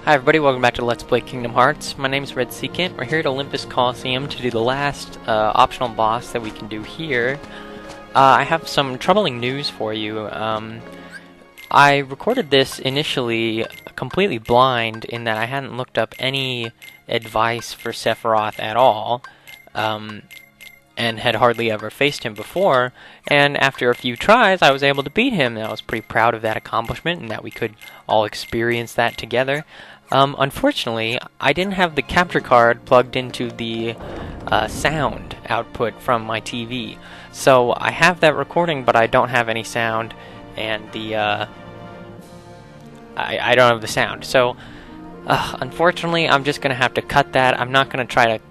Hi everybody, welcome back to Let's Play Kingdom Hearts. My name is RedSecant. We're here at Olympus Coliseum to do the last optional boss that we can do here. I have some troubling news for you. I recorded this initially completely blind in that I hadn't looked up any advice for Sephiroth at all, and had hardly ever faced him before, and after a few tries I was able to beat him, and I was pretty proud of that accomplishment and that we could all experience that together. Unfortunately, I didn't have the capture card plugged into the sound output from my TV. So I have that recording, but I don't have any sound, and the I don't have the sound. So unfortunately, I'm just gonna have to cut that. I'm not gonna try to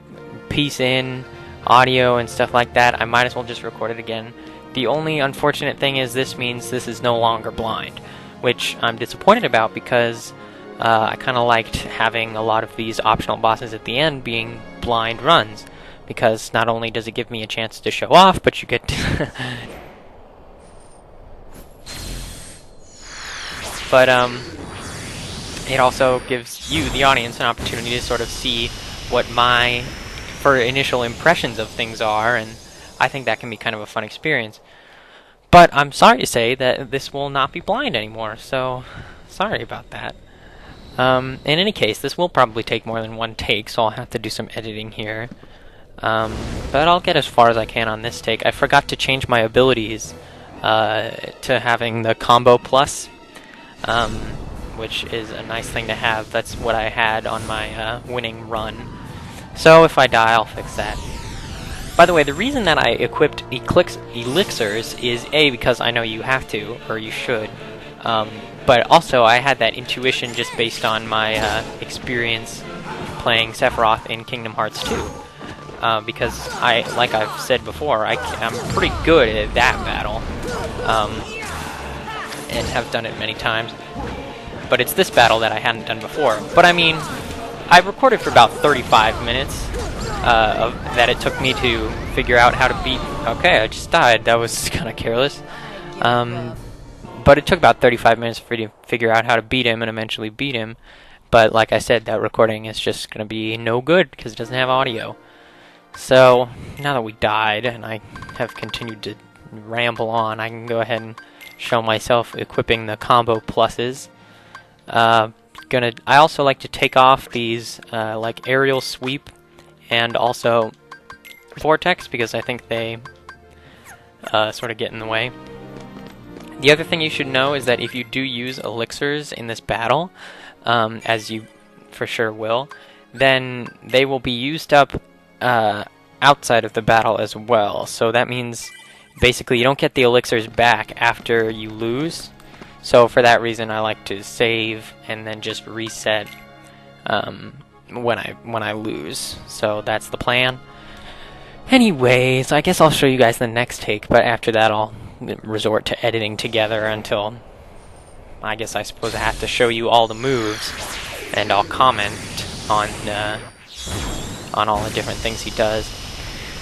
piece in audio and stuff like that. I might as well just record it again. The only unfortunate thing is this means this is no longer blind, which I'm disappointed about because I kind of liked having a lot of these optional bosses at the end being blind runs, because not only does it give me a chance to show off, but you get to but it also gives you, the audience, an opportunity to sort of see what my initial impressions of things are, and I think that can be kind of a fun experience. But I'm sorry to say that this will not be blind anymore, so sorry about that. In any case, this will probably take more than one take, so I'll have to do some editing here. But I'll get as far as I can on this take. I forgot to change my abilities to having the combo plus, which is a nice thing to have. That's what I had on my winning run. So if I die, I'll fix that. By the way, the reason that I equipped elixirs is A, because I know you have to, or you should, but also I had that intuition just based on my experience playing Sephiroth in Kingdom Hearts 2. Because like I've said before, I'm pretty good at that battle, and have done it many times. But it's this battle that I hadn't done before. But I mean, I recorded for about 35 minutes that it took me to figure out how to beat... Okay, I just died. That was kind of careless. But it took about 35 minutes for me to figure out how to beat him and eventually beat him. But like I said, that recording is just going to be no good because it doesn't have audio. So, now that we died and I have continued to ramble on, I can go ahead and show myself equipping the combo pluses. I also like to take off these like aerial sweep and also vortex because I think they sort of get in the way. The other thing you should know is that if you do use elixirs in this battle, as you for sure will, then they will be used up outside of the battle as well. So that means basically you don't get the elixirs back after you lose. So for that reason, I like to save and then just reset when I lose. So that's the plan. Anyways, I guess I'll show you guys the next take, but after that I'll resort to editing together until I suppose I have to show you all the moves, and I'll comment on all the different things he does.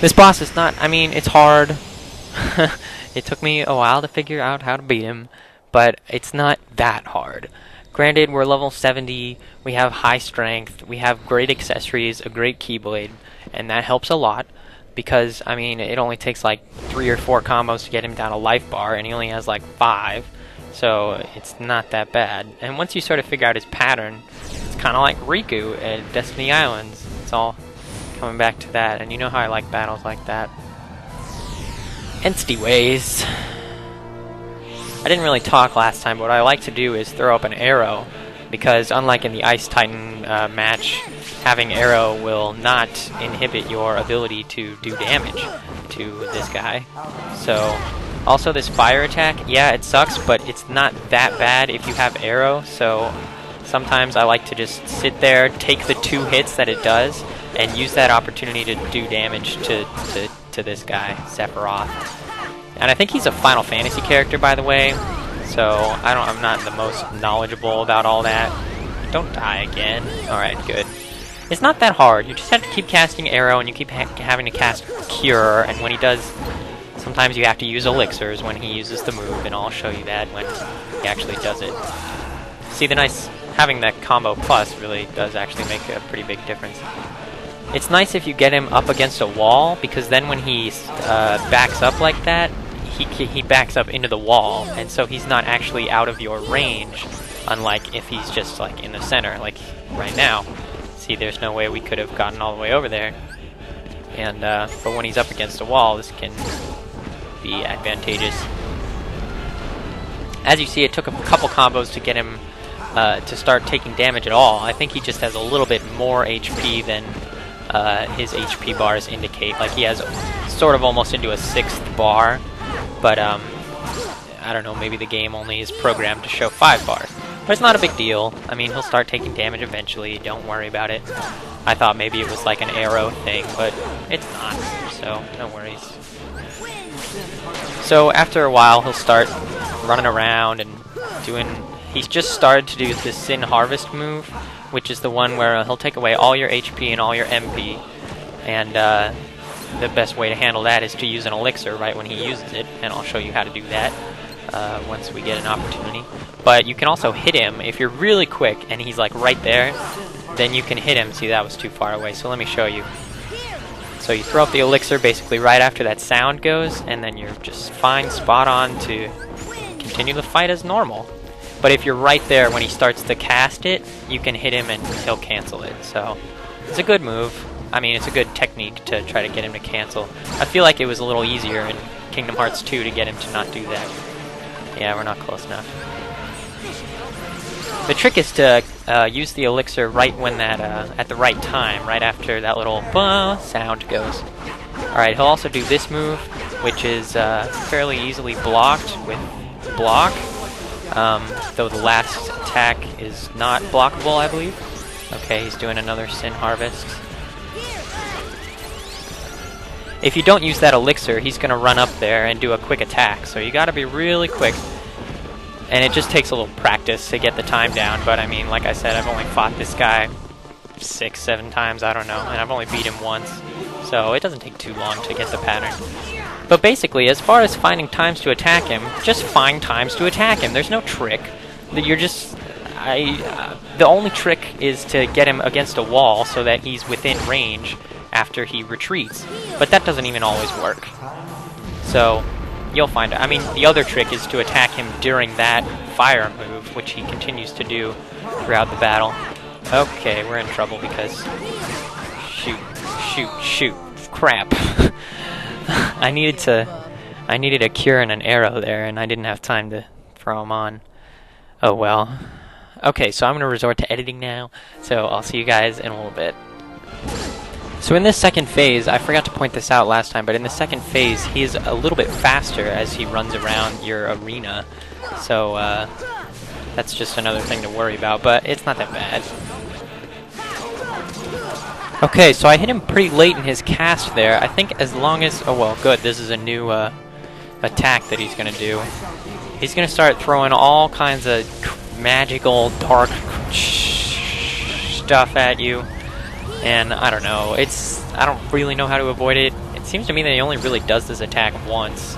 This boss is not, I mean, it's hard. It took me a while to figure out how to beat him, but it's not that hard. Granted, we're level 70, we have high strength, we have great accessories, a great keyblade, and that helps a lot, because, I mean, it only takes like 3 or 4 combos to get him down a life bar, and he only has like 5, so it's not that bad. And once you sort of figure out his pattern, it's kind of like Riku at Destiny Islands. It's all coming back to that, and you know how I like battles like that. Anyways, I didn't really talk last time, but what I like to do is throw up an arrow, because unlike in the Ice Titan match, having arrow will not inhibit your ability to do damage to this guy. So, also this fire attack, yeah, it sucks, but it's not that bad if you have arrow, so sometimes I like to just sit there, take the 2 hits that it does, and use that opportunity to do damage to this guy, Sephiroth. And I think he's a Final Fantasy character, by the way, so I'm not the most knowledgeable about all that. Don't die again. Alright, good. It's not that hard. You just have to keep casting arrow, and you keep having to cast cure, and when he does, sometimes you have to use elixirs when he uses the move, and I'll show you that when he actually does it. See the nice having that combo plus really does actually make a pretty big difference. It's nice if you get him up against a wall, because then when he backs up like that, he backs up into the wall, and so he's not actually out of your range, unlike if he's just like in the center, like right now. See, there's no way we could have gotten all the way over there. And but when he's up against a wall, this can be advantageous. As you see, it took a couple combos to get him to start taking damage at all. I think he just has a little bit more HP than his HP bars indicate. Like, he has sort of almost into a 6th bar, but I don't know, maybe the game only is programmed to show 5 bars. But it's not a big deal. I mean, he'll start taking damage eventually, don't worry about it. I thought maybe it was like an arrow thing, but it's not, so no worries. So after a while, he'll start running around and doing... He's just started to do this Sin Harvest move, which is the one where he'll take away all your HP and all your MP, and the best way to handle that is to use an elixir right when he uses it, and I'll show you how to do that once we get an opportunity. But you can also hit him if you're really quick and he's like right there, then you can hit him. See, that was too far away, so let me show you. So you throw up the elixir basically right after that sound goes, and then you're just fine, spot on to continue the fight as normal. But if you're right there when he starts to cast it, you can hit him and he'll cancel it. So it's a good move. I mean, it's a good technique to try to get him to cancel. I feel like it was a little easier in Kingdom Hearts 2 to get him to not do that. Yeah, we're not close enough. The trick is to use the elixir right when that, at the right time, right after that little sound goes. Alright, he'll also do this move, which is fairly easily blocked with block. Though the last attack is not blockable, I believe. Okay, he's doing another Sin Harvest. If you don't use that elixir, he's going to run up there and do a quick attack, so you got to be really quick. And it just takes a little practice to get the time down, but I mean, like I said, I've only fought this guy 6, 7 times, I don't know, and I've only beat him once, so it doesn't take too long to get the pattern. But basically, as far as finding times to attack him, just find times to attack him. There's no trick. You're just... the only trick is to get him against a wall so that he's within range after he retreats. But that doesn't even always work. So, you'll find it. I mean, the other trick is to attack him during that fire move, which he continues to do throughout the battle. Okay, we're in trouble because... Shoot. Crap. I needed a cure and an arrow there, and I didn't have time to throw them on. Oh well. Okay, so I'm going to resort to editing now, so I'll see you guys in a little bit. So in this second phase, I forgot to point this out last time, but in the second phase, he's a little bit faster as he runs around your arena. So that's just another thing to worry about, but it's not that bad. Okay, so I hit him pretty late in his cast there. I think as long as... Oh, well, good. This is a new attack that he's going to do. He's going to start throwing all kinds of magical, dark stuff at you. And I don't know. I don't really know how to avoid it. It seems to me that he only really does this attack once.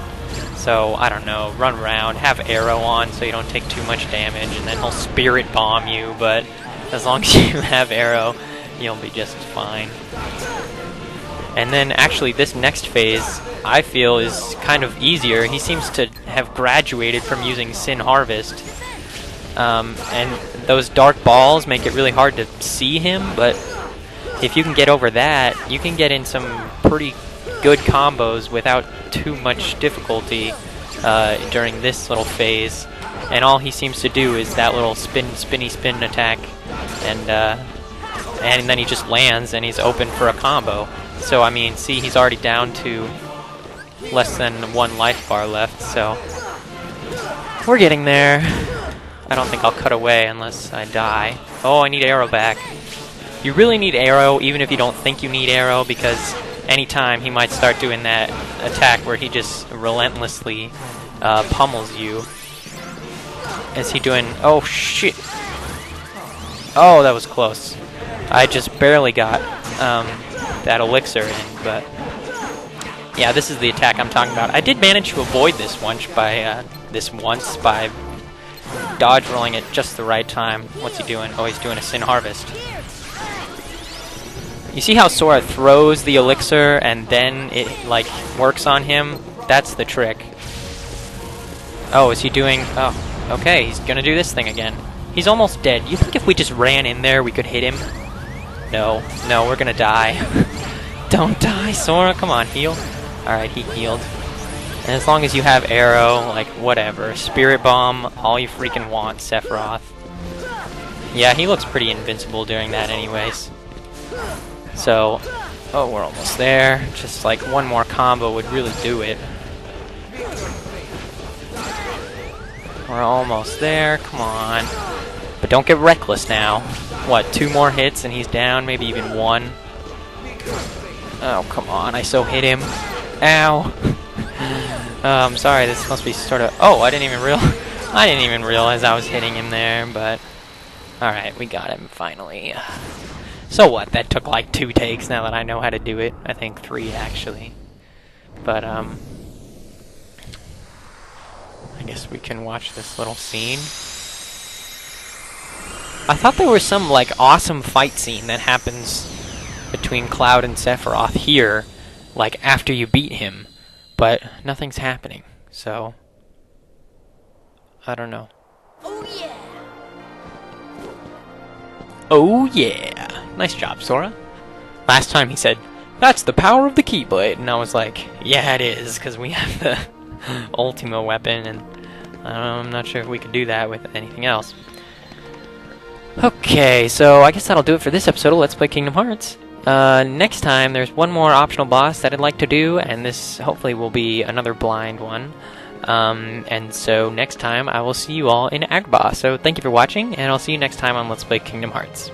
So, I don't know. Run around, have arrow on so you don't take too much damage, and then he'll spirit bomb you. But as long as you have arrow... you'll be just fine. And then actually this next phase I feel is kind of easier. He seems to have graduated from using Sin Harvest. And those dark balls make it really hard to see him, but if you can get over that, you can get in some pretty good combos without too much difficulty during this little phase. And all he seems to do is that little spinny spin attack, and then he just lands and he's open for a combo. So, I mean, see, he's already down to less than 1 life bar left, so we're getting there. I don't think I'll cut away unless I die. Oh, I need arrow back. You really need arrow, even if you don't think you need arrow, because anytime he might start doing that attack where he just relentlessly pummels you. Is he doing... Oh, shit. Oh, that was close. I just barely got that elixir in, but yeah, this is the attack I'm talking about. I did manage to avoid this once by dodge rolling at just the right time. What's he doing? Oh, he's doing a Sin Harvest. You see how Sora throws the elixir and then it, like, works on him? That's the trick. Oh, is he doing... Oh, okay, he's gonna do this thing again. He's almost dead. You think if we just ran in there, we could hit him? No, we're gonna die. Don't die, Sora. Come on, heal. Alright, he healed. And as long as you have arrow, like, whatever. Spirit Bomb, all you freaking want, Sephiroth. Yeah, he looks pretty invincible doing that anyways. So, oh, we're almost there. Just like one more combo would really do it. We're almost there, come on. But don't get reckless now. What, 2 more hits and he's down, maybe even 1? Oh, come on, I so hit him. Ow! I'm sorry, this must be sort of... Oh, I didn't even realize I was hitting him there, but... Alright, we got him, finally. So what, that took like 2 takes now that I know how to do it. I think 3, actually. But, I guess we can watch this little scene. I thought there was some, like, awesome fight scene that happens between Cloud and Sephiroth here, like, after you beat him. But nothing's happening, so... I don't know. Oh yeah! Oh yeah! Nice job, Sora. Last time he said, "That's the power of the Keyblade," and I was like, yeah it is, because we have the Ultima weapon, and I'm not sure if we could do that with anything else. Okay, so I guess that'll do it for this episode of Let's Play Kingdom Hearts. Next time, there's one more optional boss that I'd like to do, and this hopefully will be another blind one. And so next time, I will see you all in Agrabah. So thank you for watching, and I'll see you next time on Let's Play Kingdom Hearts.